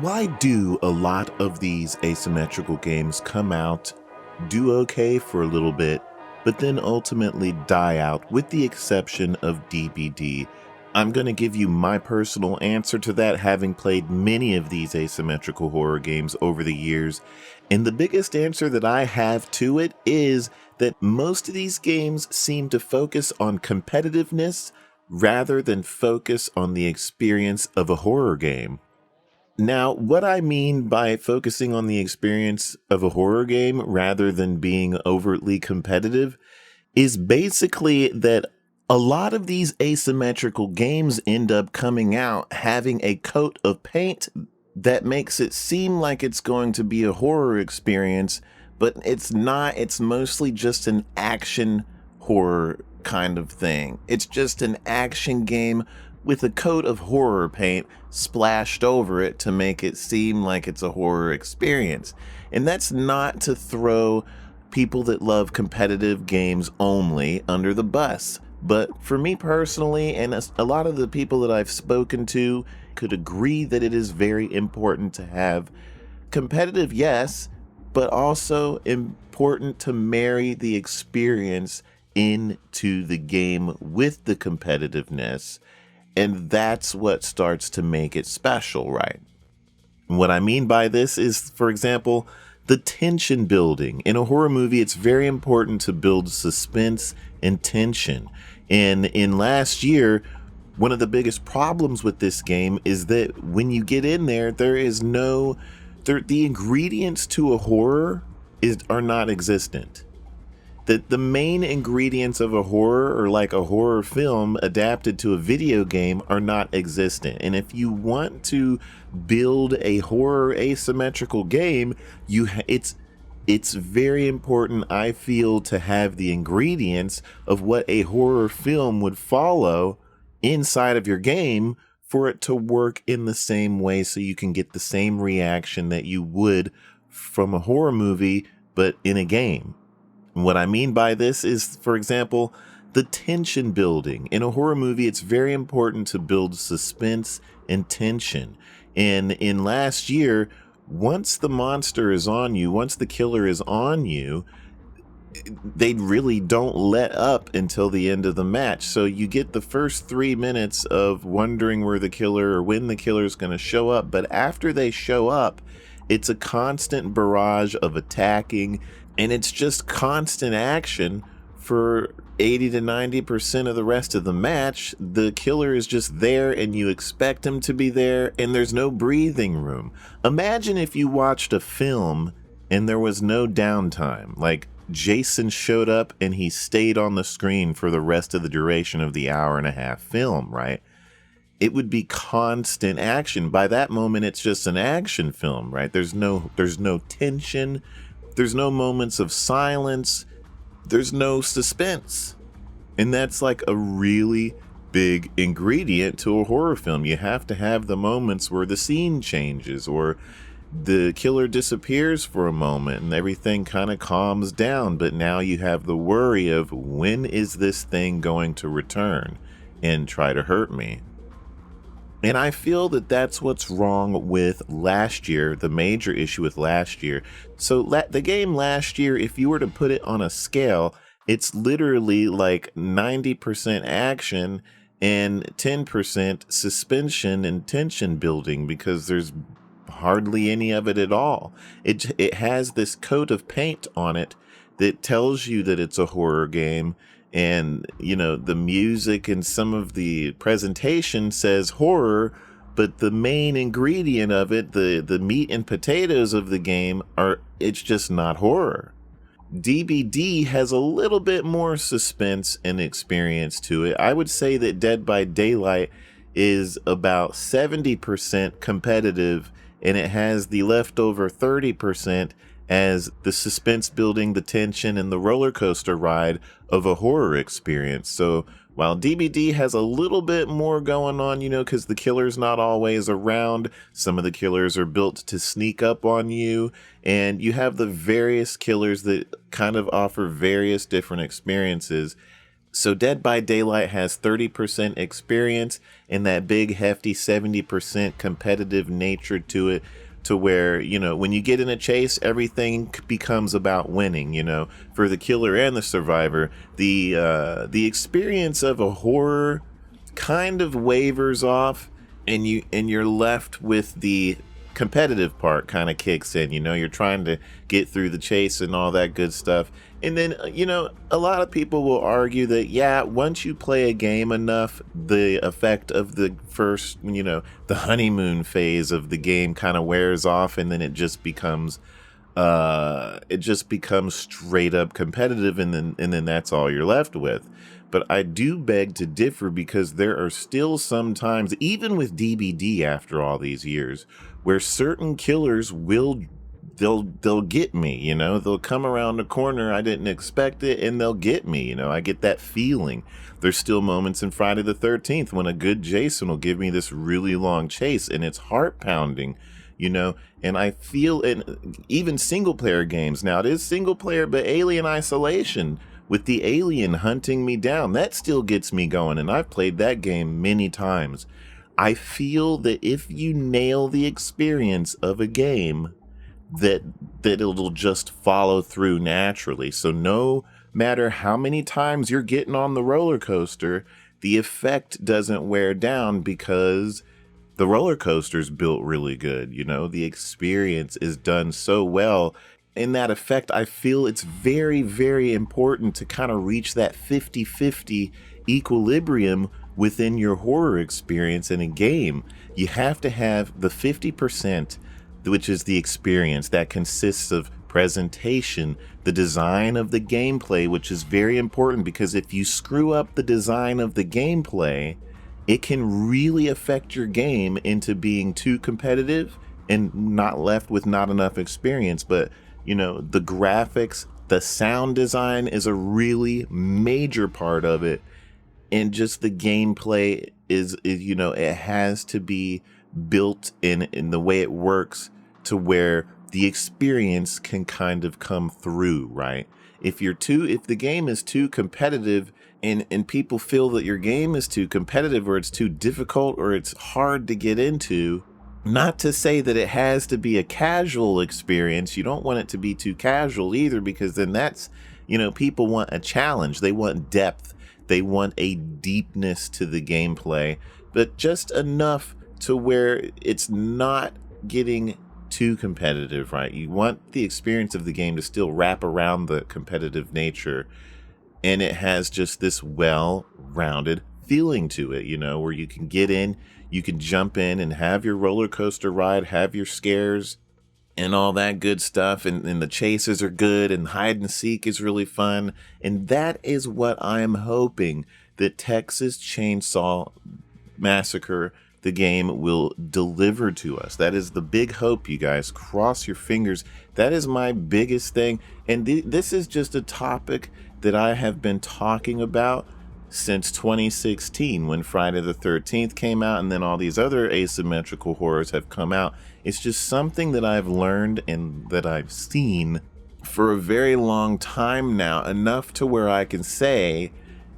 Why do a lot of these asymmetrical games come out, do okay for a little bit, but then ultimately die out, with the exception of DBD? I'm going to give you my personal answer to that, having played many of these asymmetrical horror games over the years. And the biggest answer that I have to it is that most of these games seem to focus on competitiveness rather than focus on the experience of a horror game. Now, what I mean by focusing on the experience of a horror game rather than being overtly competitive is basically that a lot of these asymmetrical games end up coming out having a coat of paint that makes it seem like it's going to be a horror experience, but it's not. It's mostly just an action horror kind of thing. It's just an action game with a coat of horror paint splashed over it to make it seem like it's a horror experience. And that's not to throw people that love competitive games only under the bus. But for me personally, and a lot of the people that I've spoken to could agree that it is very important to have competitive, yes, but also important to marry the experience into the game with the competitiveness. And that's what starts to make it special, right? What I mean by this is, for example, the tension building. In a horror movie, it's very important to build suspense and tension. And in last year, one of the biggest problems with this game is that when you get in there, the ingredients to a horror are not existent. The main ingredients of a horror, or like a horror film adapted to a video game, are not existent. And if you want to build a horror asymmetrical game, it's very important, I feel, to have the ingredients of what a horror film would follow inside of your game for it to work in the same way, so you can get the same reaction that you would from a horror movie, but in a game. What I mean by this is, for example, the tension building. In a horror movie, it's very important to build suspense and tension. And in last year, once the monster is on you, once the killer is on you, they really don't let up until the end of the match. So you get the first 3 minutes of wondering where the killer or when the killer is going to show up. But after they show up, it's a constant barrage of attacking, and it's just constant action for 80 to 90% of the rest of the match. The killer is just there, and you expect him to be there, and there's no breathing room. Imagine if you watched a film and there was no downtime. Like, Jason showed up and he stayed on the screen for the rest of the duration of the hour-and-a-half film, right? It would be constant action. By that moment, it's just an action film, right? There's no tension. There's no moments of silence. There's no suspense. And that's like a really big ingredient to a horror film. You have to have the moments where the scene changes or the killer disappears for a moment and everything kind of calms down. But now you have the worry of, when is this thing going to return and try to hurt me? And I feel that that's what's wrong with last year, the major issue with last year. So the game last year, if you were to put it on a scale, it's literally like 90% action and 10% suspension and tension building, because there's hardly any of it at all. It has this coat of paint on it that tells you that it's a horror game. And, you know, the music and some of the presentation says horror, but the main ingredient of it, the meat and potatoes of the game, it's just not horror. DBD has a little bit more suspense and experience to it. I would say that Dead by Daylight is about 70% competitive, and it has the leftover 30% as the suspense building, the tension, and the roller coaster ride of a horror experience. So while DBD has a little bit more going on, you know, because the killer's not always around, some of the killers are built to sneak up on you, and you have the various killers that kind of offer various different experiences. So Dead by Daylight has 30% experience and that big hefty 70% competitive nature to it, to where, you know, when you get in a chase, everything becomes about winning, you know, for the killer and the survivor. The experience of a horror kind of wavers off, and you're left with the competitive part kind of kicks in. You know, you're trying to get through the chase and all that good stuff. And then, you know, a lot of people will argue that, yeah, once you play a game enough, the effect of the first, you know, the honeymoon phase of the game kind of wears off, and then it just becomes straight up competitive, and then that's all you're left with. But I do beg to differ, because there are still some times, even with DBD after all these years, where certain killers they'll get me, you know, they'll come around the corner, I didn't expect it, and they'll get me, you know, I get that feeling. There's still moments in Friday the 13th when a good Jason will give me this really long chase, and it's heart pounding, you know, and I feel in even single player games. Now it is single player, but Alien Isolation, with the alien hunting me down, that still gets me going, and I've played that game many times. I feel that if you nail the experience of a game, that it'll just follow through naturally. So no matter how many times you're getting on the roller coaster, the effect doesn't wear down, because the roller coaster's built really good. You know, the experience is done so well. In that effect, I feel it's very, very important to kind of reach that 50-50 equilibrium within your horror experience in a game. You have to have the 50%, which is the experience that consists of presentation, the design of the gameplay, which is very important, because if you screw up the design of the gameplay, it can really affect your game into being too competitive and not left with not enough experience. But, you know, the graphics, the sound design is a really major part of it. And just the gameplay is, you know, it has to be built in the way it works, to where the experience can kind of come through, right? If the game is too competitive, and people feel that your game is too competitive, or it's too difficult, or it's hard to get into, not to say that it has to be a casual experience. You don't want it to be too casual either, because then that's, you know, people want a challenge. They want depth. They want a deepness to the gameplay, but just enough to where it's not getting too competitive, right? You want the experience of the game to still wrap around the competitive nature, and it has just this well-rounded feeling to it, you know, where you can get in, you can jump in and have your roller coaster ride, have your scares and all that good stuff, and the chases are good, and hide and seek is really fun. And that is what I'm hoping that Texas Chainsaw Massacre the game will deliver to us. That is the big hope, you guys. Cross your fingers. That is my biggest thing. And this is just a topic that I have been talking about since 2016, when Friday the 13th came out, and then all these other asymmetrical horrors have come out. It's just something that I've learned and that I've seen for a very long time now, enough to where I can say,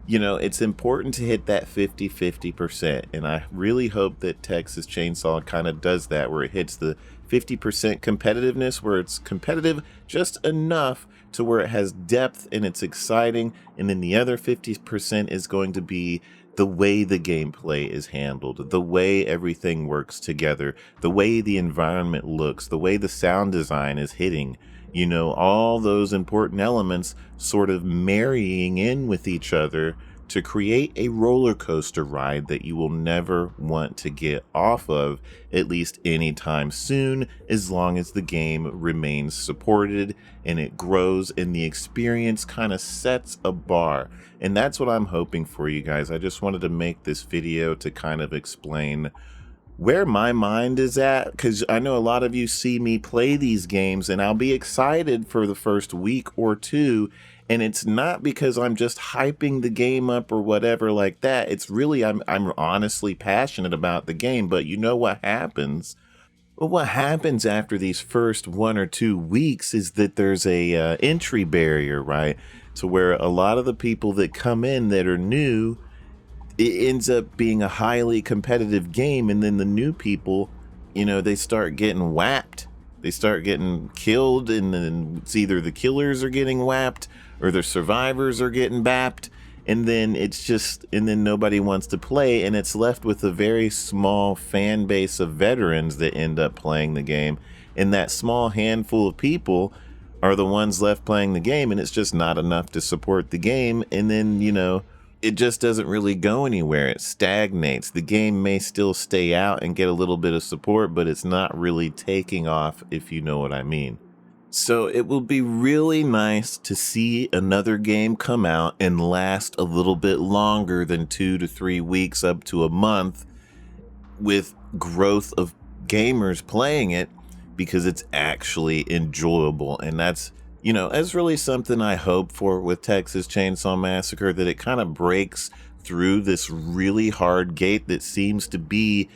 you know, it's important to hit that 50-50%. And I really hope that Texas Chainsaw kind of does that, where it hits the 50% competitiveness, where it's competitive just enough to where it has depth and it's exciting. And then the other 50% is going to be the way the gameplay is handled, the way everything works together, the way the environment looks, the way the sound design is hitting, you know, all those important elements sort of marrying in with each other to create a roller coaster ride that you will never want to get off of, at least anytime soon, as long as the game remains supported and it grows and the experience kind of sets a bar. And that's what I'm hoping for, you guys. I just wanted to make this video to kind of explain where my mind is at, because I know a lot of you see me play these games and I'll be excited for the first week or two, and it's not because I'm just hyping the game up or whatever like that. It's really I'm honestly passionate about the game. But you know what happens? Well, what happens after these first 1 or 2 weeks is that there's a entry barrier, right? to where a lot of the people that come in that are new, it ends up being a highly competitive game, and then the new people, you know, they start getting whapped. They start getting killed, and then it's either the killers are getting whapped or the survivors are getting bapped, and then it's just, and then nobody wants to play, and it's left with a very small fan base of veterans that end up playing the game, and that small handful of people are the ones left playing the game, and it's just not enough to support the game, and then, you know, it just doesn't really go anywhere. It stagnates. The game may still stay out and get a little bit of support, but it's not really taking off, if you know what I mean. So it will be really nice to see another game come out and last a little bit longer than 2 to 3 weeks up to a month, with growth of gamers playing it, because it's actually enjoyable. And that's, you know, that's really something I hope for with Texas Chainsaw Massacre, that it kind of breaks through this really hard gate that seems to be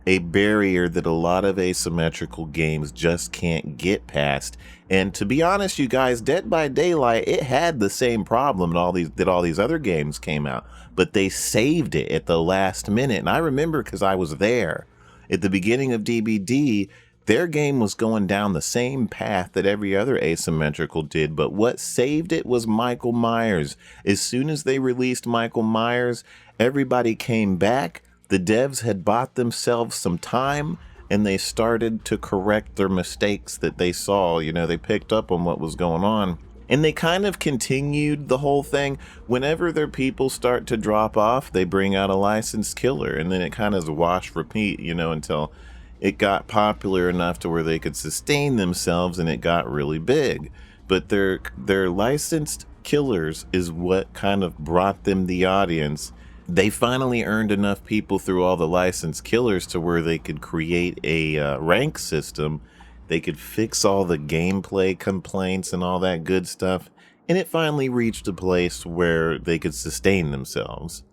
a barrier that a lot of asymmetrical games just can't get past. And to be honest, you guys, Dead by Daylight, it had the same problem that all these other games came out, but they saved it at the last minute. And I remember, because I was there at the beginning of DBD, their game was going down the same path that every other asymmetrical did, but what saved it was Michael Myers. As soon as they released Michael Myers, everybody came back. The devs had bought themselves some time, and they started to correct their mistakes that they saw. You know, they picked up on what was going on, and they kind of continued the whole thing. Whenever their people start to drop off, they bring out a licensed killer, and then it kind of wash, repeat, you know, until it got popular enough to where they could sustain themselves, and it got really big. But their licensed killers is what kind of brought them the audience. They finally earned enough people through all the licensed killers to where they could create a rank system. They could fix all the gameplay complaints and all that good stuff, and it finally reached a place where they could sustain themselves.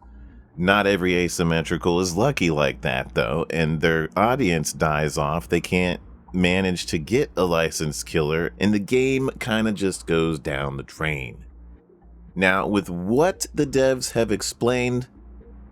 Not every asymmetrical is lucky like that, though, and their audience dies off. They can't manage to get a licensed killer, and the game kind of just goes down the drain. Now, with what the devs have explained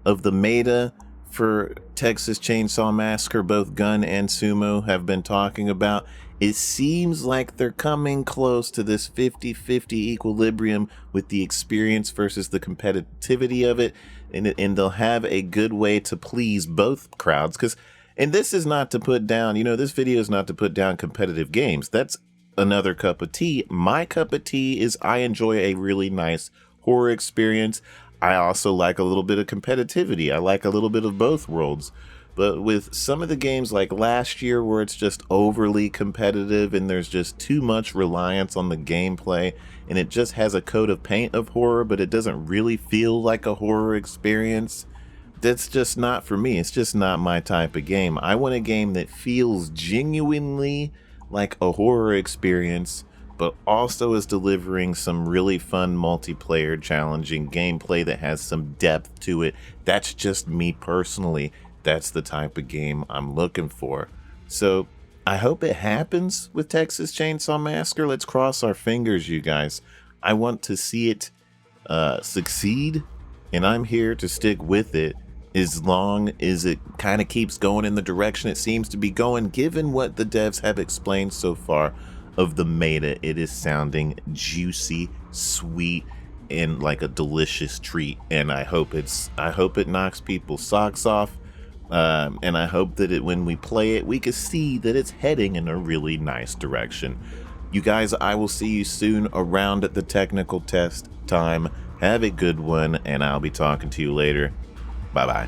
of the meta for Texas Chainsaw Massacre, both Gun and Sumo have been talking about, it seems like they're coming close to this 50-50 equilibrium with the experience versus the competitivity of it, and they'll have a good way to please both crowds. And this is not to put down, you know, this video is not to put down competitive games. That's another cup of tea. My cup of tea is I enjoy a really nice horror experience. I also like a little bit of competitivity. I like a little bit of both worlds. But with some of the games like last year, where it's just overly competitive and there's just too much reliance on the gameplay, and it just has a coat of paint of horror, but it doesn't really feel like a horror experience, that's just not for me. It's just not my type of game. I want a game that feels genuinely like a horror experience, but also is delivering some really fun multiplayer challenging gameplay that has some depth to it. That's just me personally. That's the type of game I'm looking for. So I hope it happens with Texas Chainsaw Massacre. Let's cross our fingers, you guys. I want to see it succeed, and I'm here to stick with it as long as it kind of keeps going in the direction it seems to be going. Given what the devs have explained so far of the meta, it is sounding juicy, sweet, and like a delicious treat. And I hope it knocks people's socks off. And I hope that when we play it, we can see that it's heading in a really nice direction. You guys, I will see you soon around at the technical test time. Have a good one, and I'll be talking to you later. Bye-bye.